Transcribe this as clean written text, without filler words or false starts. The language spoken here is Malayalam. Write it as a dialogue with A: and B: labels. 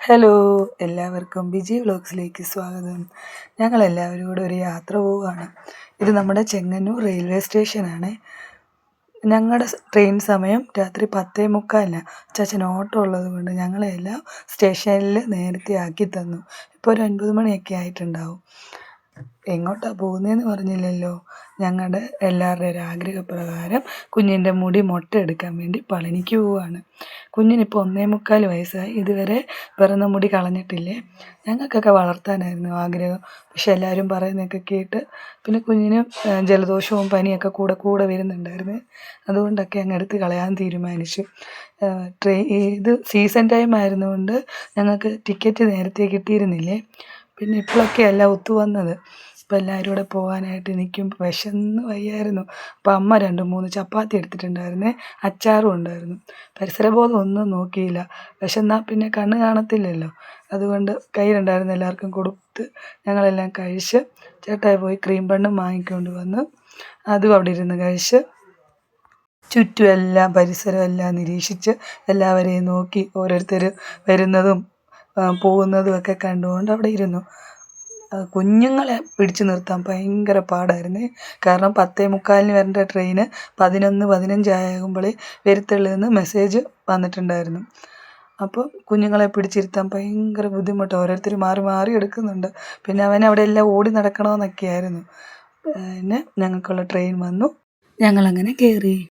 A: ഹലോ, എല്ലാവർക്കും ബിജി വ്ലോഗ്സിലേക്ക് സ്വാഗതം. ഞങ്ങളെല്ലാവരും കൂടെ ഒരു യാത്ര പോവുകയാണ്. ഇത് നമ്മുടെ ചെങ്ങന്നൂർ റെയിൽവേ സ്റ്റേഷനാണ്. ഞങ്ങളുടെ ട്രെയിൻ സമയം രാത്രി 10:45. അച്ചാച്ചൻ ഓട്ടം ഉള്ളത് കൊണ്ട് ഞങ്ങളെല്ലാം സ്റ്റേഷനിൽ നേരത്തെ ആക്കി തന്നു. ഇപ്പോൾ ഒരു 9 മണിയൊക്കെ ആയിട്ടുണ്ടാവും. എങ്ങോട്ടാണ് പോകുന്നതെന്ന് പറഞ്ഞില്ലല്ലോ. ഞങ്ങളുടെ എല്ലാവരുടെയും ഒരു ആഗ്രഹപ്രകാരം കുഞ്ഞിൻ്റെ മുടി മൊട്ട എടുക്കാൻ വേണ്ടി പളനിക്ക് പോവുകയാണ്. കുഞ്ഞിനിപ്പോൾ 1.25 വയസ്സായി. ഇതുവരെ പിറന്ന മുടി കളഞ്ഞിട്ടില്ലേ. ഞങ്ങൾക്കൊക്കെ വളർത്താനായിരുന്നു ആഗ്രഹം. പക്ഷെ എല്ലാവരും പറയുന്നതൊക്കെ കേട്ട് പിന്നെ കുഞ്ഞിന് ജലദോഷവും പനിയൊക്കെ കൂടെ വരുന്നുണ്ടായിരുന്നു. അതുകൊണ്ടൊക്കെ അങ്ങ് എടുത്ത് കളയാൻ തീരുമാനിച്ചു. ഇത് സീസൺ ടൈം ആയിരുന്നുകൊണ്ട് ഞങ്ങൾക്ക് ടിക്കറ്റ് നേരത്തെ കിട്ടിയിരുന്നില്ലേ. പിന്നെ ഇപ്പോഴൊക്കെ എല്ലാം ഒത്തു വന്നത്. അപ്പോൾ എല്ലാവരും കൂടെ പോകാനായിട്ട് നിൽക്കുമ്പോൾ വിശന്ന് വയ്യായിരുന്നു. അപ്പോൾ അമ്മ 2-3 ചപ്പാത്തി എടുത്തിട്ടുണ്ടായിരുന്നേ, അച്ചാറും ഉണ്ടായിരുന്നു. പരിസരബോധം ഒന്നും നോക്കിയില്ല. വിശന്നാൽ പിന്നെ കണ്ണ് കാണത്തില്ലല്ലോ. അതുകൊണ്ട് കയ്യിലുണ്ടായിരുന്ന എല്ലാവർക്കും കൊടുത്ത് ഞങ്ങളെല്ലാം കഴിച്ച് ചേട്ടായി പോയി ക്രീം ബണ്ണും വാങ്ങിക്കൊണ്ട് വന്ന് അതും അവിടെ ഇരുന്ന് കഴിച്ച് ചുറ്റും എല്ലാം പരിസരം എല്ലാം നിരീക്ഷിച്ച് എല്ലാവരെയും നോക്കി ഓരോരുത്തർ വരുന്നതും പോകുന്നതും ഒക്കെ കണ്ടുകൊണ്ട് അവിടെ ഇരുന്നു. കുഞ്ഞുങ്ങളെ പിടിച്ചു നിർത്താൻ ഭയങ്കര പാടായിരുന്നേ. കാരണം 10:45 വരേണ്ട ട്രെയിന് 11:15 ആകുമ്പോഴേ വരത്തുള്ളൂ എന്ന് മെസ്സേജ് വന്നിട്ടുണ്ടായിരുന്നു. അപ്പോൾ കുഞ്ഞുങ്ങളെ പിടിച്ചിരുത്താൻ ഭയങ്കര ബുദ്ധിമുട്ടാണ്. ഓരോരുത്തർ മാറി മാറി എടുക്കുന്നുണ്ട്. പിന്നെ അവിടെ എല്ലാം ഓടി നടക്കണമെന്നൊക്കെ ആയിരുന്നു. പിന്നെ ഞങ്ങൾക്കുള്ള ട്രെയിൻ വന്നു. ഞങ്ങളങ്ങനെ കയറി.